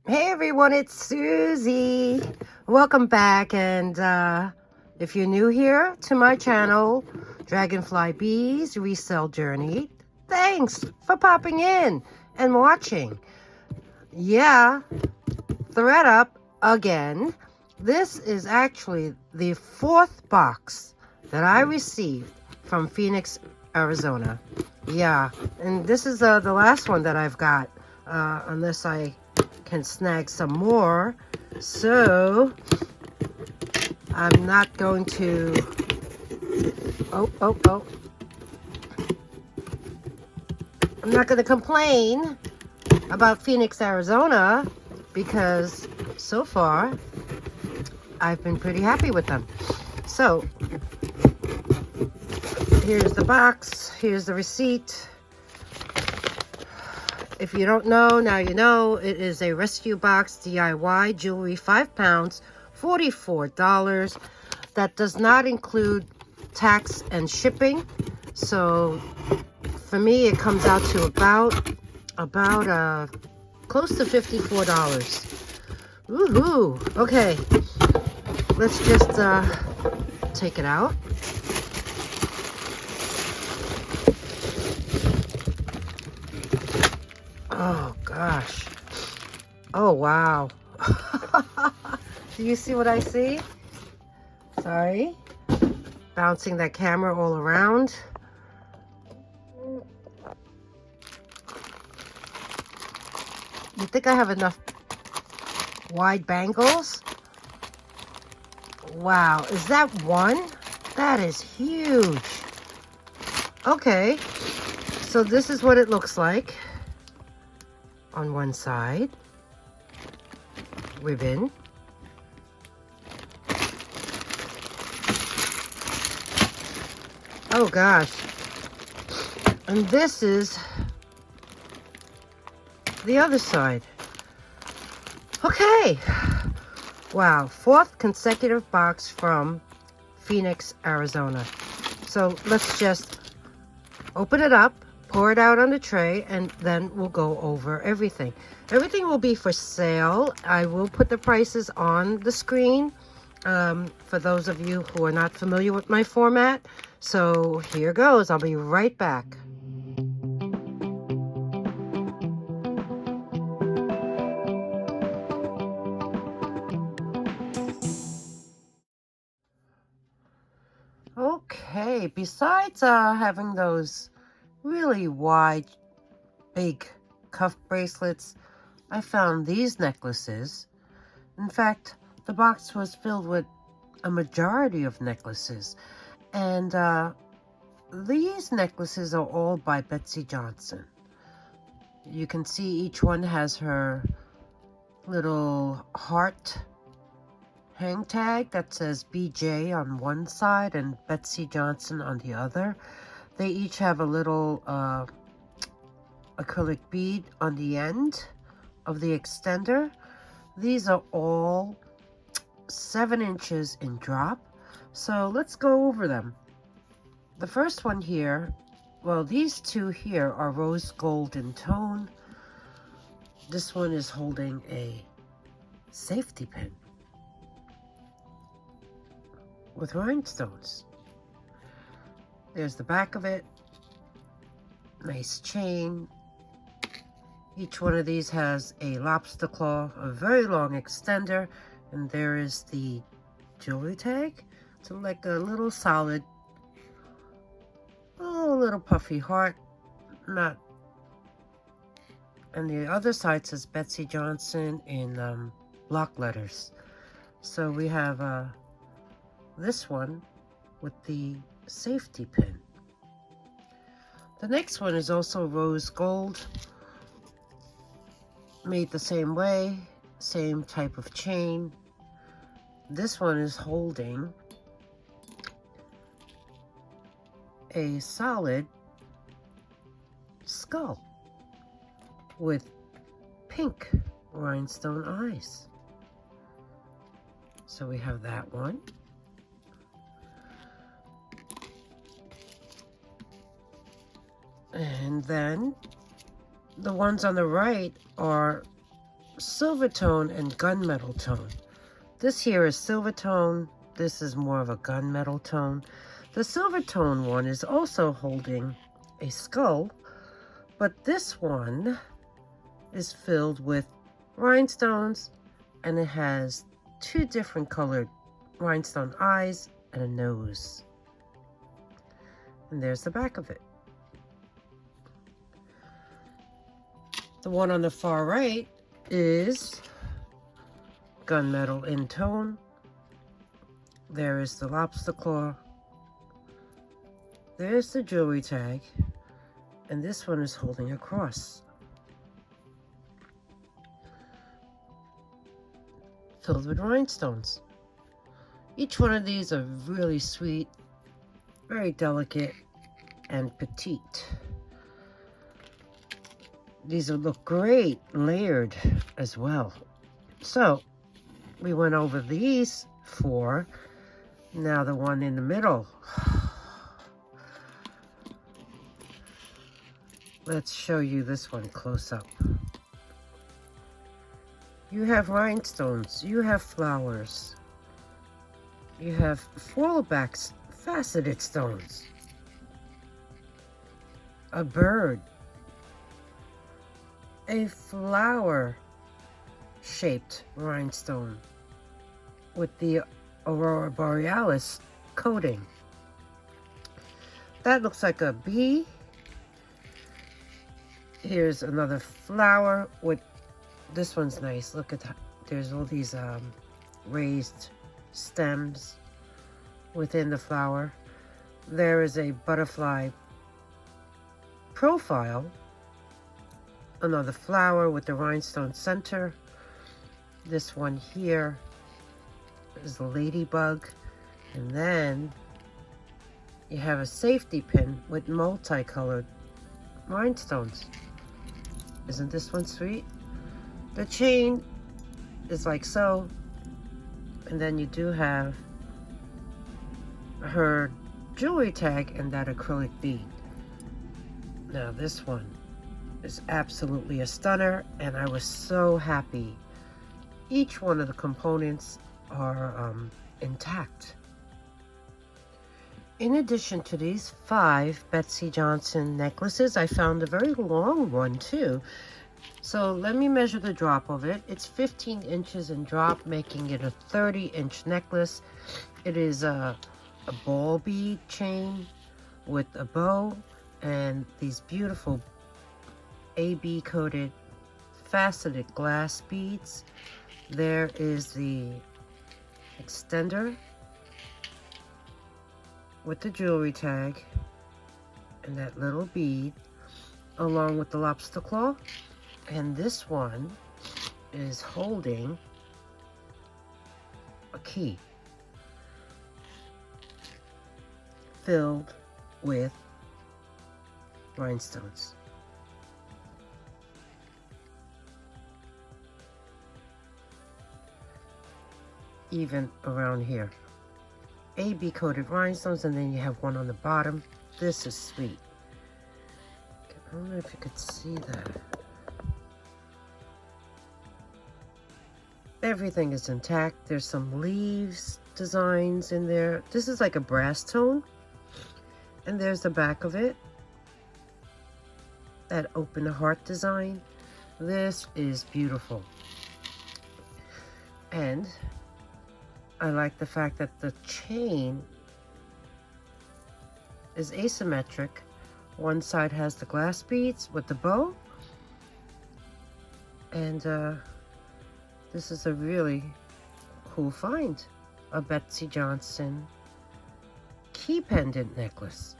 Hey everyone, it's Susie. Welcome back, and if you're new here to my channel, Dragonfly Beez Resell Journey, thanks for popping in and watching. Yeah, ThredUP again. This is actually the 4th box that I received from Phoenix, Arizona. Yeah, and this is the last one that I've got, unless I can snag some more. So I'm not going to I'm not going to complain about Phoenix, Arizona, because so far I've been pretty happy with them. So here's the box, here's the receipt. If you don't know, now you know. It is a rescue box, DIY jewelry, 5 pounds, $44. That does not include tax and shipping. So for me, it comes out to about close to $54. Woohoo! Okay, let's just take it out. Oh gosh. Oh wow. Do you see what I see? Sorry. Bouncing that camera all around. You think I have enough wide bangles? Wow, is that one? That is huge. Okay, so this is what it looks like. On one side, ribbon. Oh gosh. And this is the other side. Okay. Wow, 4th consecutive box from Phoenix, Arizona. So let's just open it up, pour it out on the tray, and then we'll go over everything. Everything will be for sale. I will put the prices on the screen for those of you who are not familiar with my format. So here goes. I'll be right back. Okay, besides having those really wide, big cuff bracelets, I found these necklaces. In fact, the box was filled with a majority of necklaces. And these necklaces are all by Betsey Johnson. You can see each one has her little heart hang tag that says BJ on one side and Betsey Johnson on the other. They each have a little acrylic bead on the end of the extender. These are all 7 inches in drop. So let's go over them. The first one here, well, these two here are rose gold in tone. This one is holding a safety pin with rhinestones. There's the back of it. Nice chain. Each one of these has a lobster claw, a very long extender, and there is the jewelry tag. It's like a little solid, oh, little puffy heart. Not. And the other side says Betsey Johnson in block letters. So we have this one with the safety pin. The next one is also rose gold, made the same way, same type of chain. This one is holding a solid skull with pink rhinestone eyes. So we have that one. And then the ones on the right are silver tone and gunmetal tone. This here is silver tone. This is more of a gunmetal tone. The silver tone one is also holding a skull, but this one is filled with rhinestones, and it has two different colored rhinestone eyes and a nose. And there's the back of it. The one on the far right is gunmetal in tone. There is the lobster claw. There's the jewelry tag. And this one is holding a cross, filled with rhinestones. Each one of these are really sweet, very delicate, and petite. These will look great layered as well. So we went over these four. Now the one in the middle. Let's show you this one close up. You have rhinestones, you have flowers, you have foilbacks, faceted stones, a bird, a flower shaped rhinestone with the Aurora Borealis coating. That looks like a bee. Here's another flower with, this one's nice. Look at that. There's all these raised stems within the flower. There is a butterfly profile. Another flower with the rhinestone center. This one here is a ladybug. And then you have a safety pin with multicolored rhinestones. Isn't this one sweet? The chain is like so, and then you do have her jewelry tag and that acrylic bead. Now this one is absolutely a stunner, and I was so happy. Each one of the components are intact. In addition to these 5 Betsey Johnson necklaces, I found a very long one too. So let me measure the drop of it. It's 15 inches in drop, making it a 30-inch necklace. It is a ball bead chain with a bow and these beautiful AB coated faceted glass beads. There is the extender with the jewelry tag and that little bead along with the lobster claw. And this one is holding a key filled with rhinestones. Even around here. AB coated rhinestones, and then you have one on the bottom. This is sweet. I don't know if you could see that. Everything is intact. There's some leaves designs in there. This is like a brass tone. And there's the back of it. That open heart design. This is beautiful. And I like the fact that the chain is asymmetric. One side has the glass beads with the bow. And this is a really cool find. A Betsey Johnson key pendant necklace.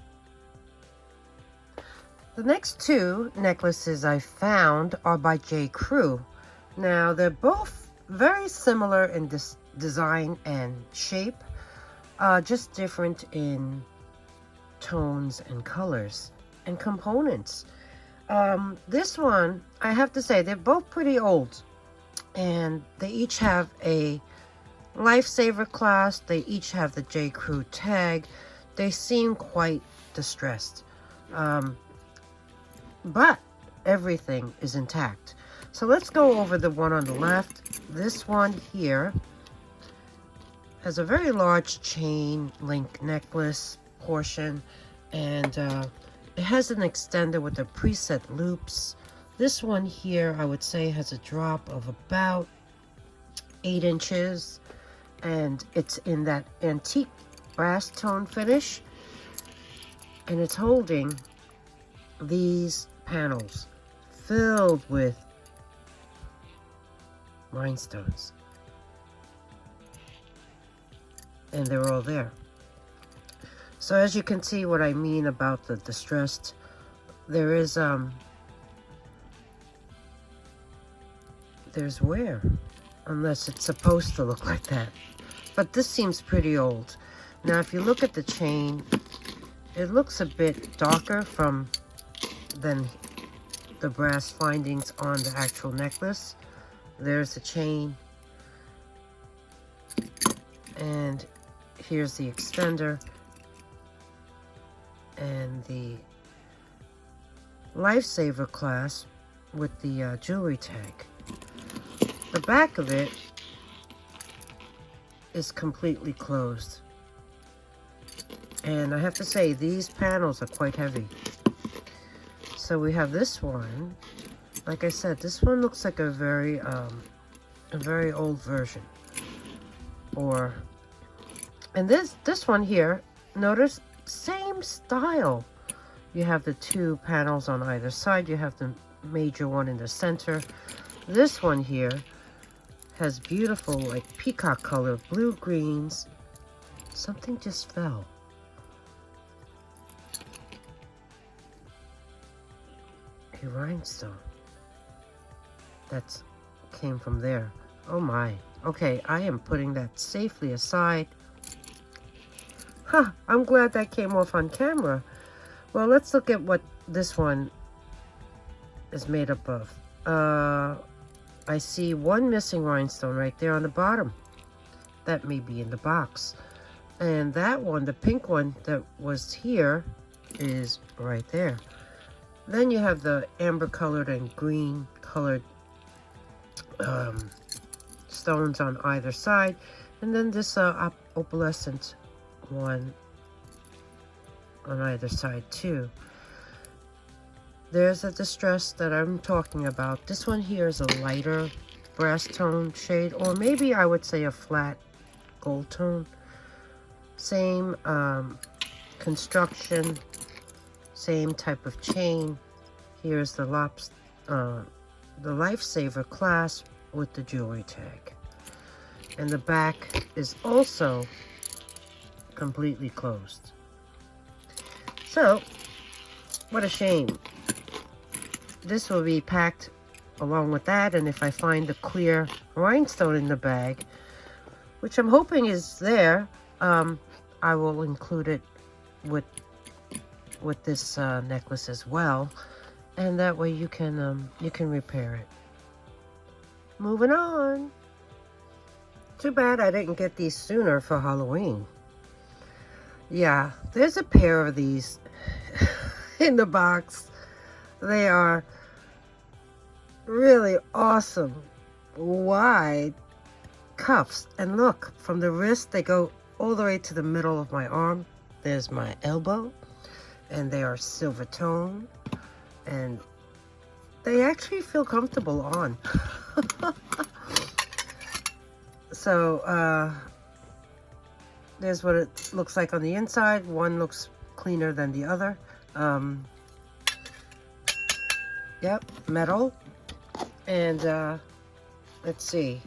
The next 2 necklaces I found are by J. Crew. Now they're both very similar in this design and shape, just different in tones and colors and components. This one, I have to say, they're both pretty old, and they each have a Lifesaver clasp. They each have the J. Crew tag. They seem quite distressed, but everything is intact. So let's go over the one on the left. This one here has a very large chain link necklace portion, and it has an extender with the preset loops. This one here, I would say, has a drop of about 8 inches, and it's in that antique brass tone finish, and it's holding these panels filled with rhinestones, and they're all there. So as you can see what I mean about the distressed, there is there's wear, unless it's supposed to look like that. But this seems pretty old. Now if you look at the chain, it looks a bit darker than the brass findings on the actual necklace. There's the chain, and here's the extender and the Lifesaver class with the jewelry tag. The back of it is completely closed, and I have to say these panels are quite heavy. So we have this one. Like I said, this one looks like a very old version. And this one here, notice, same style. You have the 2 panels on either side. You have the major one in the center. This one here has beautiful, like, peacock color, blue greens. Something just fell. A rhinestone. That came from there. Oh my. Okay, I am putting that safely aside. Huh, I'm glad that came off on camera. Well, let's look at what this one is made up of. I see one missing rhinestone right there on the bottom. That may be in the box. And that one, the pink one that was here, is right there. Then you have the amber colored and green colored stones on either side, and then this opalescent one on either side too. There's a distress that I'm talking about. This one here is a lighter brass tone shade, or maybe I would say a flat gold tone. Same construction, same type of chain. Here's the Lifesaver class with the jewelry tag. And the back is also completely closed. So, what a shame. This will be packed along with that, and if I find the clear rhinestone in the bag, which I'm hoping is there, I will include it with this necklace as well, and that way you can repair it. Moving on. Too bad I didn't get these sooner for Halloween. Yeah, there's a pair of these in the box. They are really awesome wide cuffs, and look, from the wrist they go all the way to the middle of my arm. There's my elbow, and they are silver tone, and they actually feel comfortable on. So there's what it looks like on the inside. One looks cleaner than the other. Yep, metal. And let's see,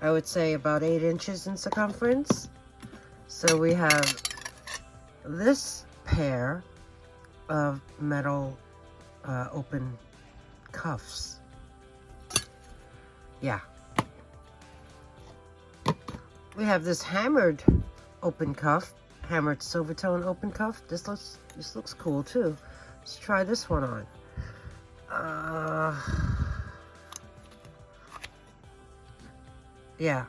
I would say about 8 inches in circumference. So we have this pair of metal open cuffs. Yeah. We have this hammered open cuff, hammered silver tone open cuff. This looks cool too. Let's try this one on. Yeah,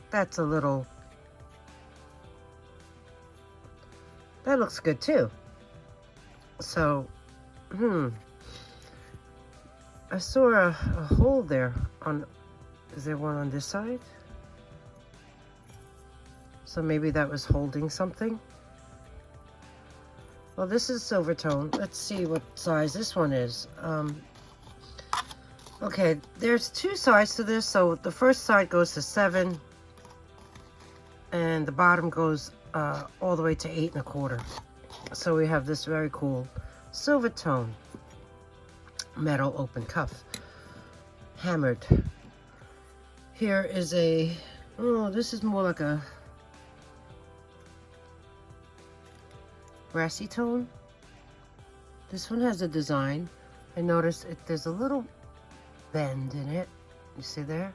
that's a little, that looks good too. So, I saw a hole there on, is there one on this side? So maybe that was holding something. Well, this is silver tone. Let's see what size this one is. Okay, there's two sides to this. So the first side goes to 7, and the bottom goes all the way to 8 1/4. So we have this very cool silver tone metal open cuff, hammered. Here is a, oh, this is more like a brassy tone. This one has a design. I noticed there's a little bend in it. You see there?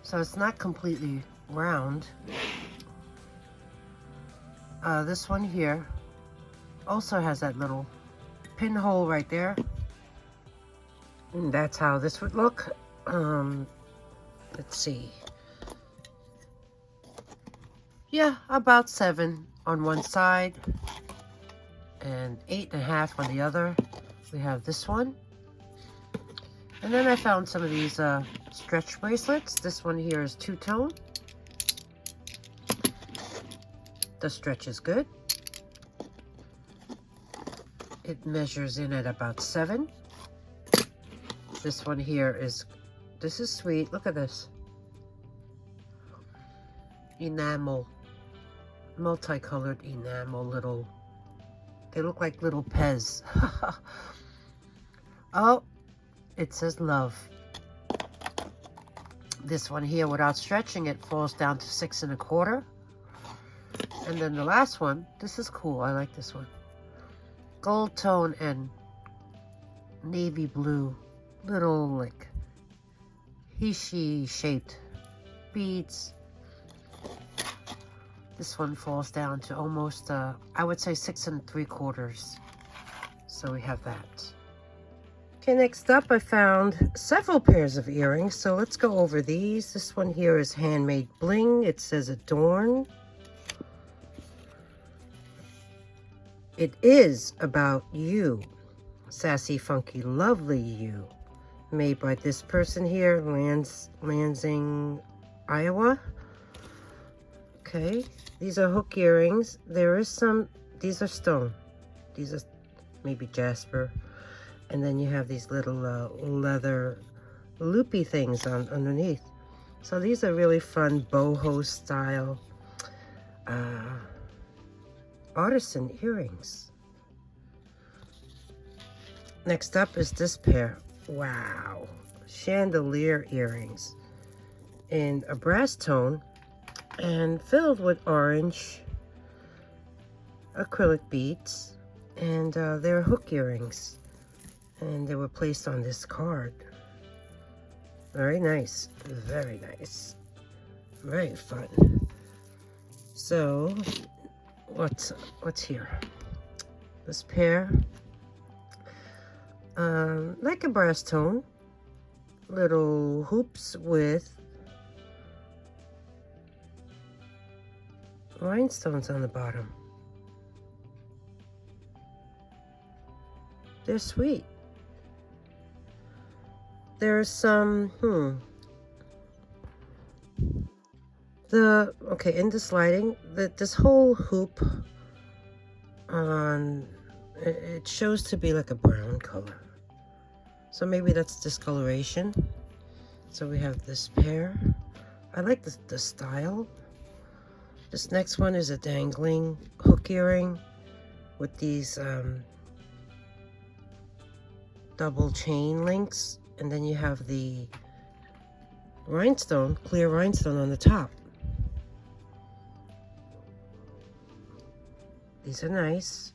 So it's not completely round. This one here also has that little pinhole right there. And that's how this would look. Let's see. Yeah, about 7 on one side and 8 1/2 on the other. We have this one. And then I found some of these stretch bracelets. This one here is 2-tone. The stretch is good. It measures in at about 7. This one here is, this is sweet. Look at this. Enamel. Multicolored enamel little, they look like little Pez. Oh, it says love. This one here, without stretching it, falls down to 6 1/4. And then the last one, this is cool. I like this one. Gold tone and navy blue, little like he-she shaped beads. This one falls down to almost, I would say 6 3/4. So we have that. Okay, next up I found several pairs of earrings. So let's go over these. This one here is handmade bling. It says adorn. It is about you. Sassy, funky, lovely you. Made by this person here, Lansing, Iowa. Okay, these are hook earrings. There is some, these are stone. These are maybe jasper. And then you have these little leather loopy things underneath. So these are really fun boho style artisan earrings. Next up is this pair. Wow, chandelier earrings in a brass tone and filled with orange acrylic beads, and they're hook earrings, and they were placed on this card. Very nice, very nice, very fun. So what's here? This pair, like a brass tone, little hoops with rhinestones on the bottom. They're sweet. There's some, okay, in this lighting, this whole hoop on, it shows to be like a brown color. So maybe that's discoloration. So we have this pair. I like the style. This next one is a dangling hook earring with these double chain links, and then you have the rhinestone, clear rhinestone on the top. These are nice.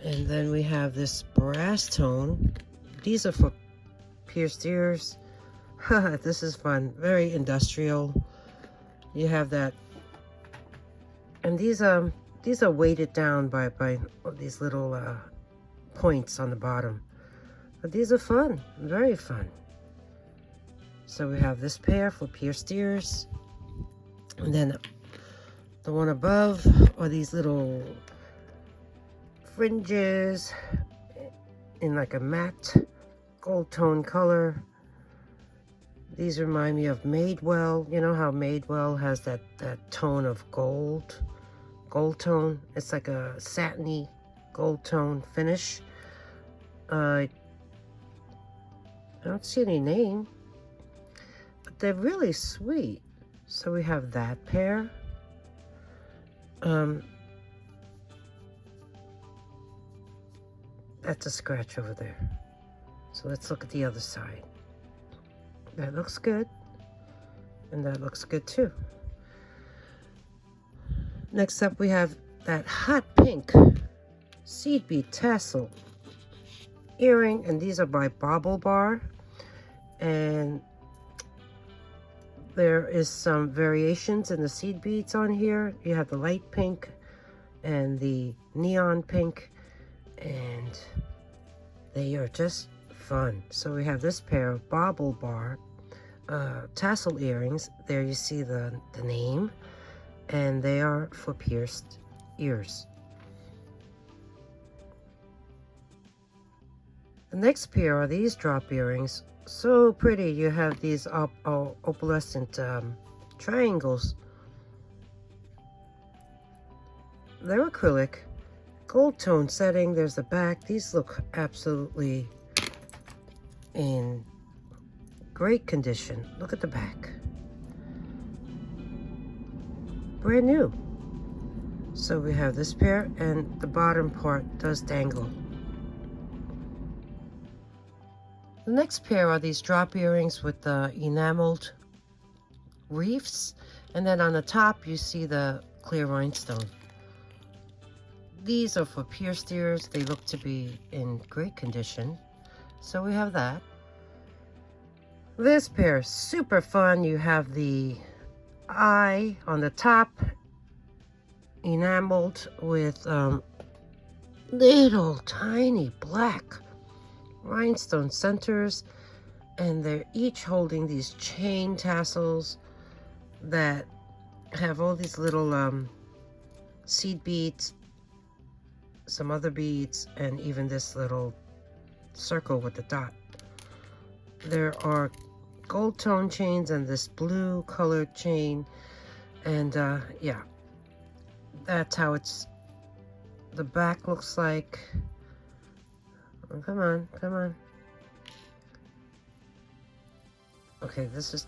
And then we have this brass tone. These are for pierced ears. This is fun, very industrial. You have that, and these are weighted down by these little points on the bottom. But these are fun, very fun. So we have this pair for pierced ears, and then the one above are these little fringes in like a matte gold tone color. These remind me of Madewell. You know how Madewell has that tone of gold tone? It's like a satiny gold tone finish. I don't see any name, but they're really sweet. So we have that pair. That's a scratch over there. So let's look at the other side. That looks good. And that looks good too. Next up we have that hot pink seed bead tassel earring. And these are by Bobble Bar. And there is some variations in the seed beads on here. You have the light pink and the neon pink. And they are just fun. So we have this pair of Bobble Bar tassel earrings. There you see the name, and they are for pierced ears. The next pair are these drop earrings. So pretty. You have these opalescent triangles. They're acrylic. Gold tone setting. There's the back. These look absolutely in great condition. Look at the back. Brand new. So we have this pair, and the bottom part does dangle. The next pair are these drop earrings with the enameled reefs, and then on the top you see the clear rhinestone. These are for pierced ears. They look to be in great condition. So we have that. This pair is super fun. You have the eye on the top, enameled with little tiny black rhinestone centers. And they're each holding these chain tassels that have all these little seed beads, some other beads, and even this little circle with the dot. There are gold tone chains and this blue colored chain, and yeah, that's how the back looks like. Oh, come on. Okay, this is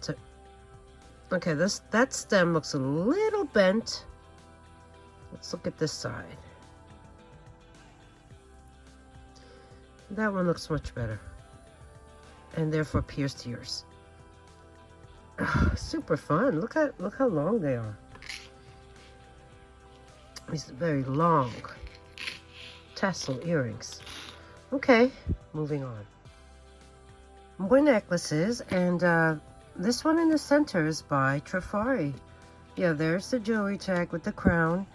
okay, that stem looks a little bent. Let's look at this side. That one looks much better. And they're for pierced ears. Super fun. Look how long they are. These very long tassel earrings. Okay, moving on. More necklaces, and this one in the center is by Trafari. Yeah, there's the jewelry tag with the crown,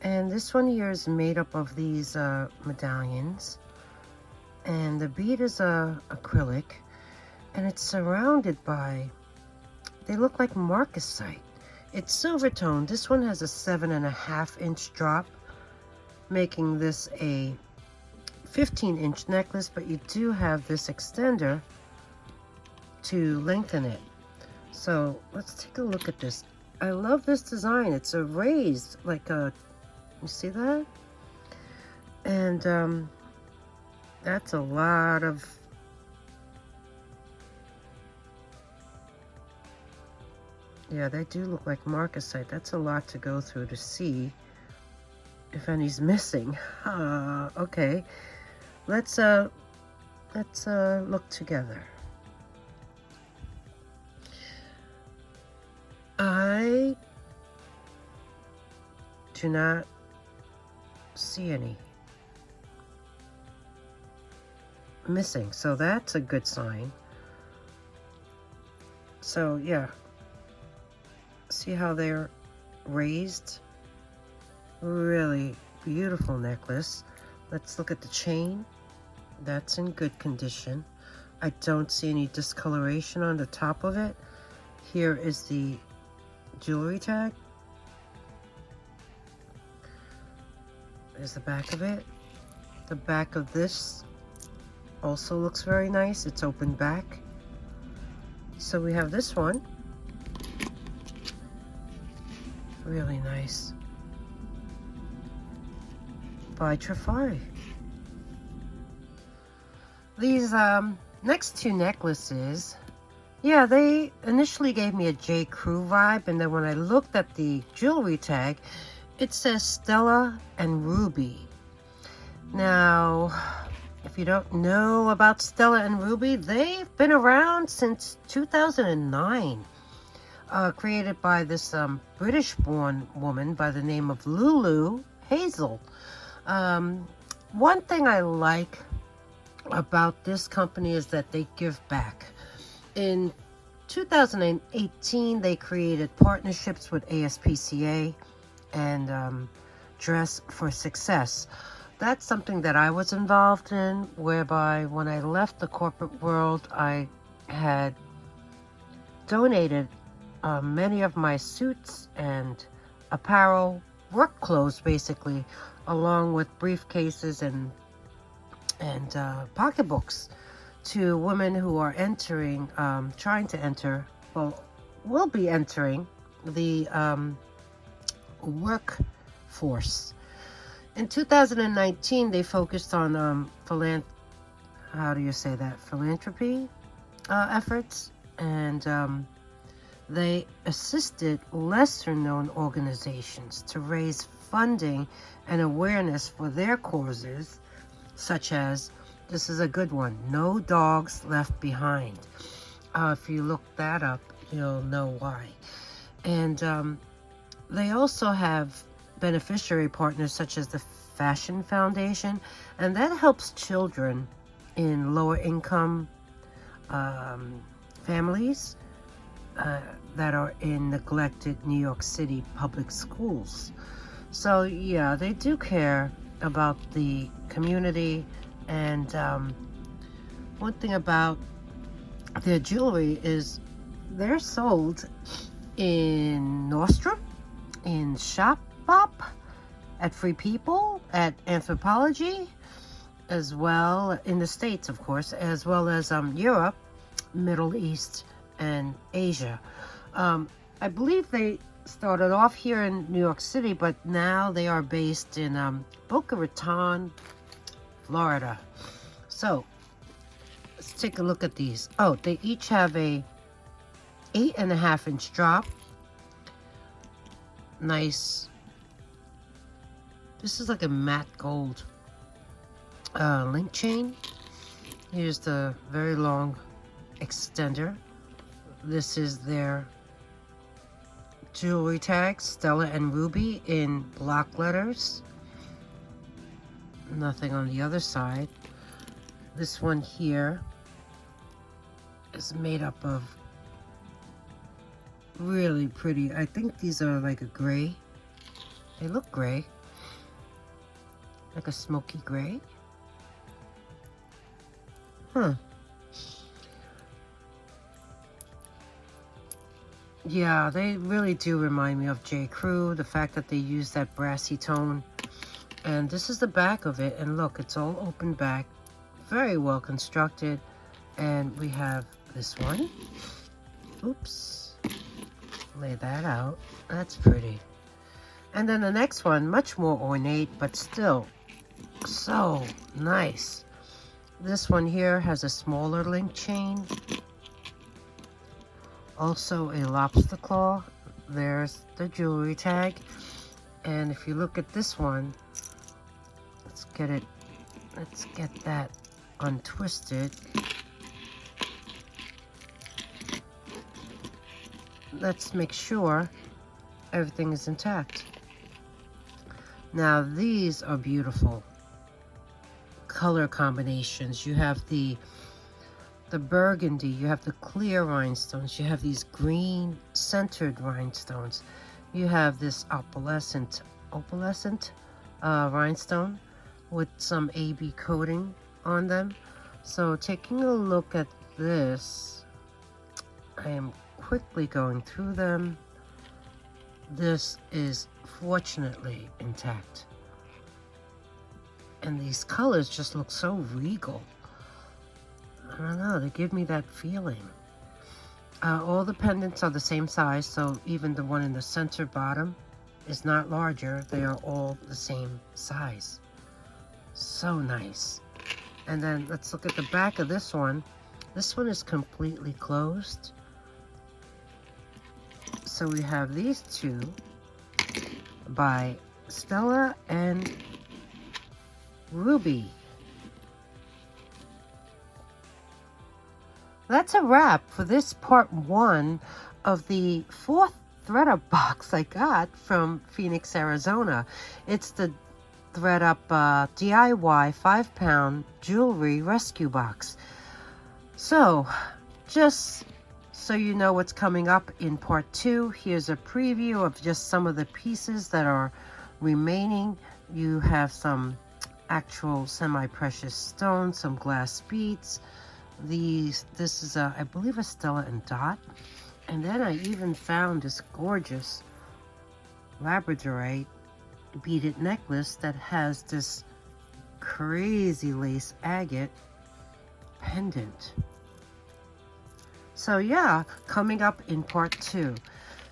and this one here is made up of these medallions. And the bead is acrylic, and it's surrounded by, they look like marcasite. It's silver tone. This one has a 7.5-inch drop, making this a 15-inch necklace, but you do have this extender to lengthen it. So let's take a look at this. I love this design. It's a raised, like a, you see that? And that's a lot of, yeah, they do look like marcasite. That's a lot to go through to see if any's missing. Okay, let's look together. I do not see any missing, so that's a good sign. So yeah, see how they're raised? Really beautiful necklace. Let's look at the chain. That's in good condition. I don't see any discoloration on the top of it. Here is the jewelry tag. There's the back of it. The back of this Also looks very nice. It's open back. So we have this one. Really nice. By Trafari. These next two necklaces, yeah, they initially gave me a J. Crew vibe, and then when I looked at the jewelry tag, it says Stella and Ruby. Now, if you don't know about Stella and Ruby, they've been around since 2009. Created by this British-born woman by the name of Lulu Hazel. One thing I like about this company is that they give back. In 2018, they created partnerships with ASPCA and Dress for Success. That's something that I was involved in, whereby when I left the corporate world, I had donated many of my suits and apparel, work clothes basically, along with briefcases and pocketbooks to women who are entering, trying to enter, well, will be entering the workforce. In 2019, they focused on philanthropy efforts, and they assisted lesser-known organizations to raise funding and awareness for their causes, such as, this is a good one, No Dogs Left Behind. If you look that up, you'll know why. And they also have beneficiary partners such as the Fashion Foundation, and that helps children in lower income families that are in neglected New York City public schools. So yeah, they do care about the community. And one thing about their jewelry is they're sold in Nordstrom, in Shopbop, at Free People, at Anthropology, as well in the States, of course, as well as Europe, Middle East, and Asia. I believe they started off here in New York City, but now they are based in Boca Raton, Florida. So let's take a look at these. Oh, they each have a 8.5-inch drop. Nice. This is like a matte gold link chain. Here's the very long extender. This is their jewelry tag, Stella and Ruby, in block letters. Nothing on the other side. This one here is made up of really pretty, I think these are like a gray. They look gray, like a smoky gray. Huh. Yeah, they really do remind me of J. Crew, the fact that they use that brassy tone. And this is the back of it, and look, it's all open back, very well constructed. And we have this one. Oops, lay that out. That's pretty. And then the next one, much more ornate, but still so nice. This one here has a smaller link chain. Also a lobster claw. There's the jewelry tag. And if you look at this one, let's get that untwisted. Let's make sure everything is intact. Now these are beautiful color combinations. You have the burgundy, you have the clear rhinestones, you have these green centered rhinestones, you have this opalescent rhinestone with some AB coating on them. So taking a look at this, I am quickly going through them. This is fortunately intact. And these colors just look so regal. I don't know, they give me that feeling. All the pendants are the same size, so even the one in the center bottom is not larger. They are all the same size. So nice. And then let's look at the back of this one. This one is completely closed. So we have these two by Stella and Ruby. That's a wrap for this part 1 of the 4th ThredUP box I got from Phoenix, Arizona. It's the ThredUP DIY 5-pound jewelry rescue box. So, just so you know what's coming up in part 2, here's a preview of just some of the pieces that are remaining. You have some actual semi-precious stones, some glass beads. This is I believe a Stella and Dot. And then I even found this gorgeous labradorite beaded necklace that has this crazy lace agate pendant. So yeah, coming up in part 2.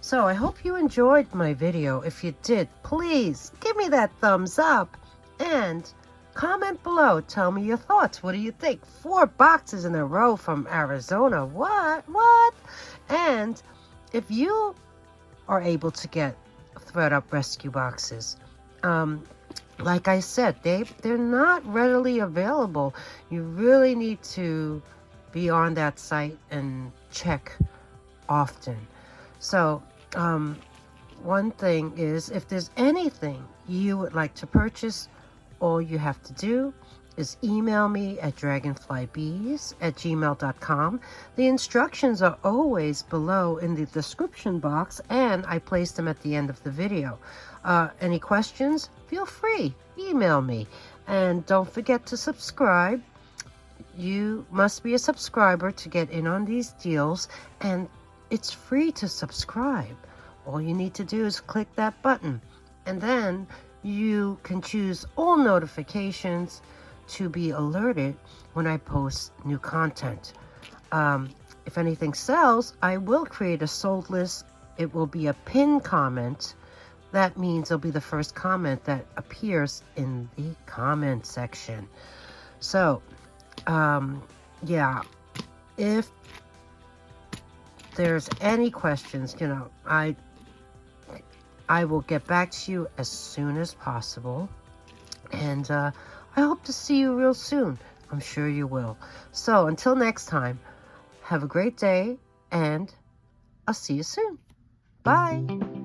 So I hope you enjoyed my video. If you did, please give me that thumbs up and comment below. Tell me your thoughts. What do you think? 4 boxes in a row from Arizona. What? And if you are able to get ThredUP rescue boxes, like I said, they're not readily available. You really need to be on that site and check often. So one thing is, if there's anything you would like to purchase, all you have to do is email me at dragonflybeez@gmail.com. The instructions are always below in the description box, and I place them at the end of the video. Any questions? Feel free, email me. And don't forget to subscribe. You must be a subscriber to get in on these deals, and it's free to subscribe. All you need to do is click that button, and then you can choose all notifications to be alerted when I post new content. If anything sells, I will create a sold list. It will be a pinned comment. That means it'll be the first comment that appears in the comment section. So, yeah, if there's any questions, you know, I will get back to you as soon as possible. And I hope to see you real soon. I'm sure you will. So until next time, have a great day, and I'll see you soon. Bye.